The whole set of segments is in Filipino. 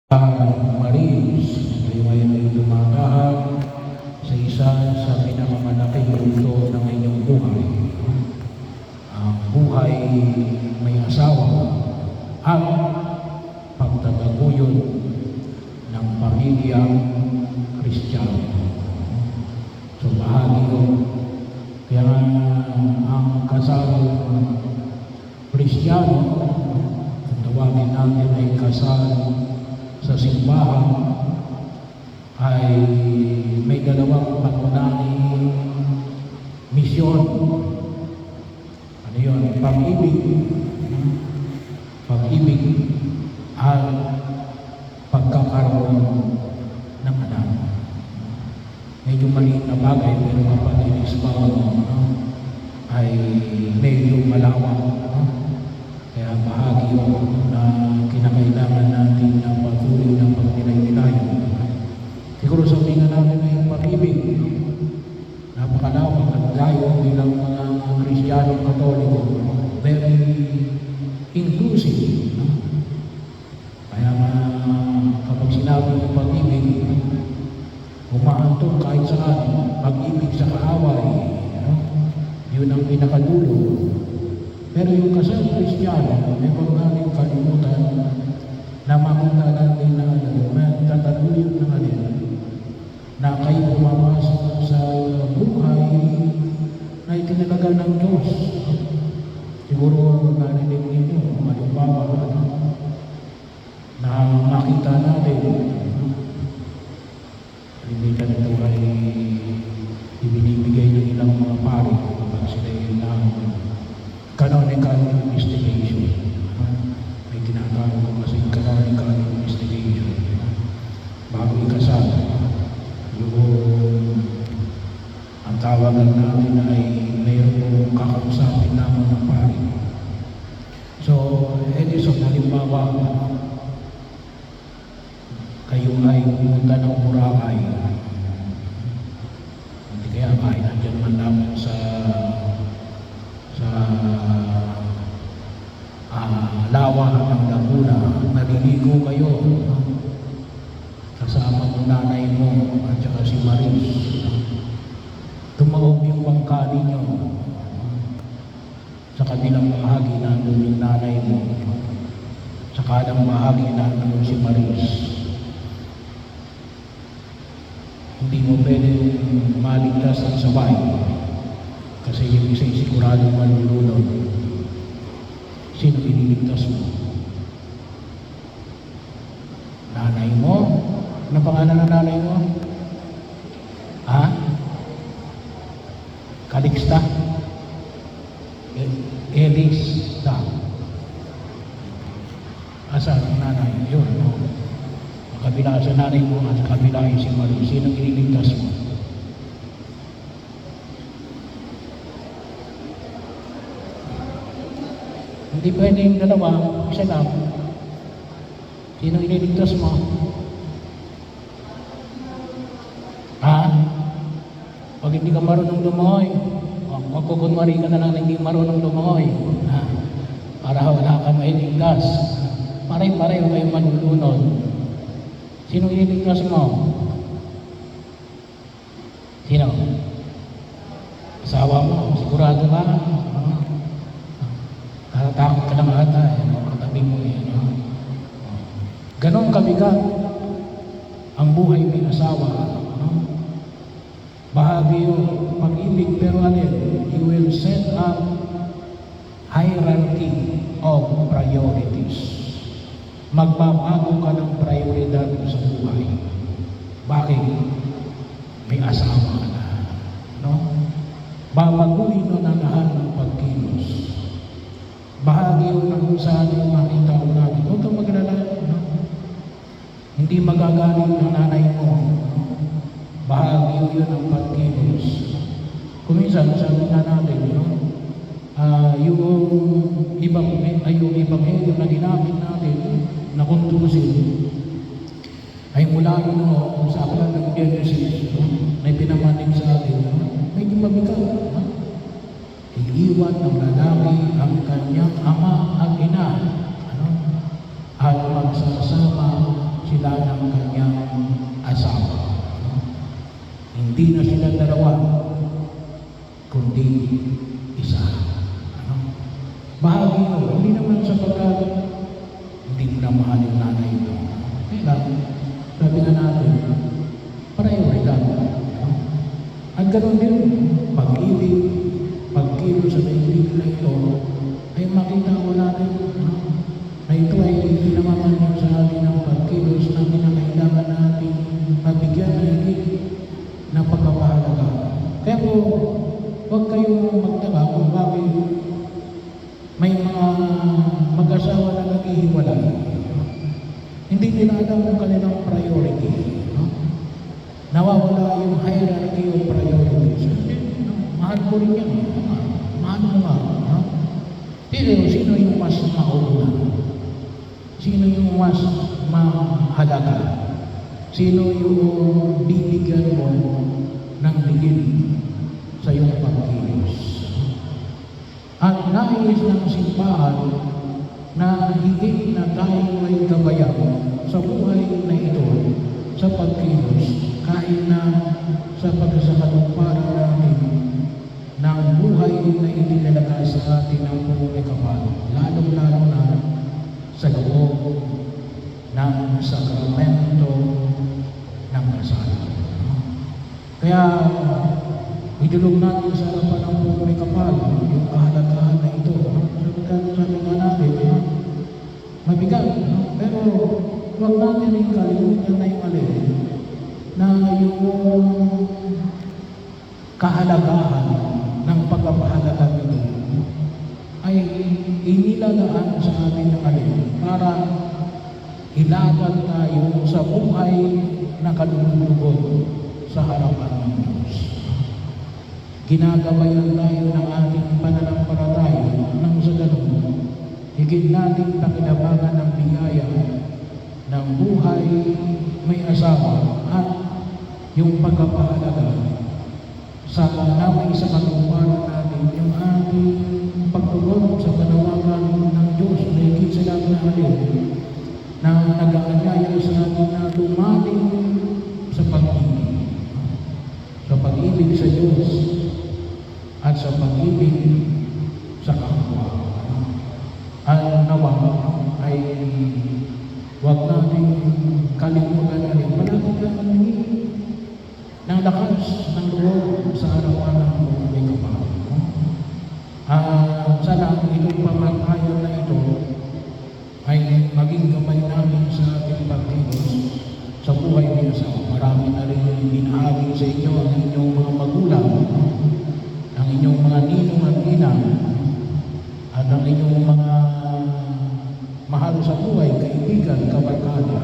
Maris, kayo ay dumatahan sa isa sa pinakamalaking multo ng inyong buhay. Ang buhay may asawa at pagtataguyod ng pamilyang Kristiyano. So bahagi yun. Kaya ang kasal Kristiyano, kung tawagin natin ay kasal sa simbahan, ay may dalawang pangunahing misyon. Ano yun? Pag-ibig. Pag-ibig at pagkakaroon ng anak. Medyo maliit na bagay, pero kapag inispaw ay medyo malawak. Kaya bahagi yun na kinakailangan natin na patuloy ng pagnilayo. Siguro sabihin na natin na yung pag-ibig, napakalawak at tayo bilang mga Kristiyano Katoliko, very inclusive. Kaya kapag sinabi ng pag-ibig, umaantong kahit saan, pag-ibig sa kaaway, yun ang pinakadulo. Pero yung kasal Kristiyano, may mga kalimutan na makita natin na tataguyod ng alin na kayo pumapasok sa buhay na itinalaga ng Diyos. Siguro narinig ninyo, malimbawa na makita natin limitan ito ay ibinibigay ng ilang mga pari kapag sila yung canonical investigation. May tinatawag kasi canonical investigation. Bago ikasal, yung ang tawagan natin ay mayroong kakausapin naman ng pari. So, Edison, halimbawa, kayo ay pumunta ng Boracay. Hindi kaya kahit nandiyan man naman sa lawa ng Laguna, naliligo kayo kasama ng nanay mo at saka si Maris. Tumaob yung bangka ninyo. Sa kabilang bahagi nandun yung nanay mo. Sa kalang bahagi nandun si Maris. Hindi mo pwede maligtas ng sabay kasi yung isa'y siguradong malulunod. Sino ililigtas mo? Nanay mo? Ano pangalan ng nanay mo? Ha? Calixta? Elista. Asa ang nanay? Yun, no? Kabila sa nanay mo at sa kabila ay si Marie. Sino ililigtas mo? Hindi pwede yung dalawa, isa lang. Sino ililigtas mo? Ha? Pag hindi ka marunong lumangoy, magkukunwari ka na lang hindi marunong lumangoy. Ha? Para wala ka mailigtas. Pareho-pareho kayo manulunod. Sino ililigtas mo? Sino? Asawa mo? Sigurado ka? Takot ka lang ata, katabi mo yan. Ganon kabigat ang buhay may asawa. Bahagi yung pag-ibig, pero you will set up hierarchy of priorities. Magbabago ka ng prioridad sa buhay. Bakit? May asawa ka na. No? Babaguhin mo na lahat ng pagkilos. Bahagi yun na kung saan yung makita ko natin. Huwag kang maglala. No? Hindi magagaling ng nanay mo. No? Bahagi yun ang pagkilos. Kung minsan, sabi na natin, yung ibanghelyo na ginamit natin, na kuntusin, ay mula sa aklat ng Genesis, na pinamanig sa atin, medyo mabigat. Iiwan ng lalaki ang kanyang ama at ina, at magsasama sila isa. Ano? Bahagi mo, hindi naman sapagkat hindi mo na mahal yung nanay mo. Kaya sabi nga natin, prioridad. Ano? At ganoon din, pag-ibig, pagkilos sa daigdig na ito, ay makita ko natin na ito ay hindi naman sa atin ang pagkilos na kinakailangan natin mabigyan ng higit na pagkapahalaga. Kaya po, huwag kayong magtaka kung bakit may mga mag-asawa na naghihiwalay. Hindi nila alam ang kanilang priority. No? Nawawala yung hierarchy of priorities. Mahal ko rin yan. Mahal mo nga. No? Pero sino yung mas mauna? Sino yung mas mahalaga? Sino yung bibigyan mo ng higit sa iyong pagkilos? At nais ng simbahan na higit na tayo ay gabayan sa buhay na ito sa pagkilos kahit na sa pagkasakatuparan natin ng buhay na inilalagay sa atin ng buong kapal, lalong-lalo na sa loob ng sakramento ng kasal. Kaya idulog natin sa harapan ng buong kapal yung kahalagahan na ito. Sabi nga natin, mabigat, pero huwag natin rin kalimutan na yung alin na yung kahalagahan ng pagpapahalaga nito ay inilalaan sa atin ng alin para ilaban tayo sa buhay na kalulugod sa harapan ng Diyos. Ginagabayan tayo ng ating pananampalataya nang sa ganun, higit nating pakilabangan ng biyaya ng buhay may asawa at yung pagpapahalaga sa namay sa katuparan natin yung ating pagtugon sa panawagan ng Diyos na higit sa lahat na alin na nag-aanyaya sa atin na lumalim sa pag-ibig sa Diyos at sa pag-ibig sa kapwa. Ang nawa ay huwag natin kalimutan na rin. Palagi kang humingi ng lakas ng loob sa harapan ng buong kapal. Sana itong pamantayan na ito ay maging gamay namin sa ating pagkilos sa buhay niya sa marami na rin binahagi sa inyo ang inyong mga magulang, ang inyong mga ninong at ninang, at ang inyong mga mahal sa buhay, kaibigan, kabarkada.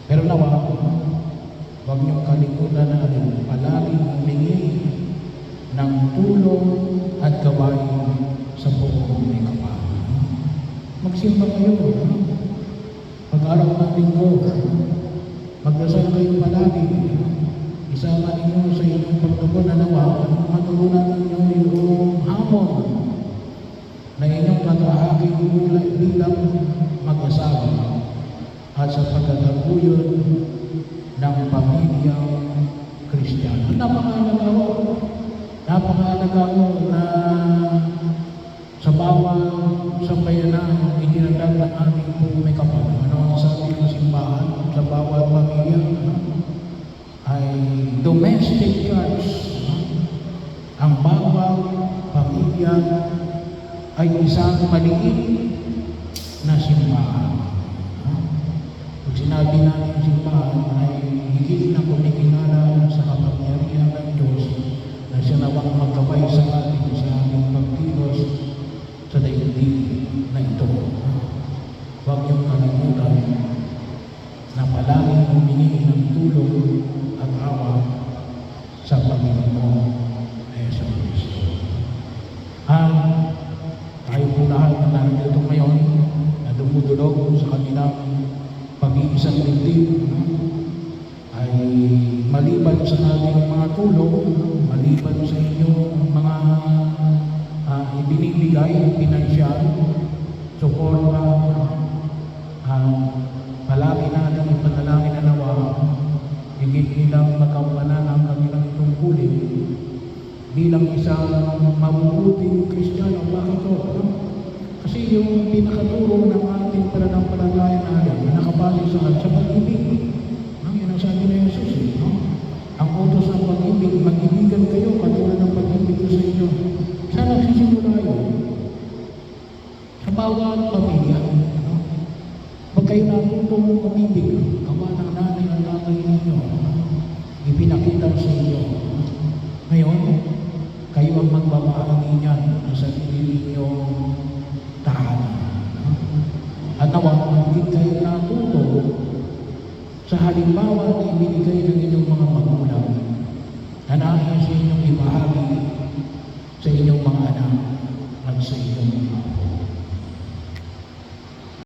Pero nawa, huwag niyong kalimutan na rin palaging humingi ng tulong at gawain sa buong may kapal. Magsimba kayo, pag-araw ng linggo, magdasal kayo palagi, isama ninyo sa inyong pagtugon na nawa, matugunan ninyo yung hamon na inyong katahaging bilang mag-asawa at sa pagkataguyod ng pamilyang Kristiyano. Napakahalaga mo na sa bawat sambayanan itinatag ng ating buong may kapal. Ano ang sabi ng simbahan sa bawat pamilya? Ay domestic church. Ang bawat pamilya ay isang maliit na simbahan. Pag sinabi natin simbahan ay higit na kumikilala sa kapangyarihan ng Diyos na siya nawang magkabay sa atin sa ating pagkilos sa daigdig na ito. Huwag niyong kalimutan na palaging humingi ng tulong at awa sa Panginoon Jesucristo. Tayo po lahat na nandito ngayon na dumudulog sa kanilang pag-iisang dibdib ay maliban sa ating mga tulong, maliban sa inyong mga ibinibigay, pinansyal, suporta, palagi natin ipanalangin na nawa, higit nilang magampanan ang kanilang tungkulin bilang isang mabubuting Kristiyano. Bakit to? No? Kasi yung pinakaturo ng ating pananampalataya natin na nakabase sa pag-ibig. No? Yun ang sabi ni Jesus. No? Ang utos ng pag-ibig, mag-ibigan kayo katulad ng pag-ibig ko sa inyo. Saan nagsisimula yun? Sa bawat pamilya. No? Pag kayo natutong umibig, gawa ng nanay at tatay ninyo, ipinakita sa inyo. Ngayon, kayo ang magbabahagi niyan sa sarili ninyong tahanan. At nawa, hindi kayo natuto sa halimbawa na ibinigay ng inyong mga magulang na nais sa inyong ibahagi sa inyong mga anak at sa inyong mga apo.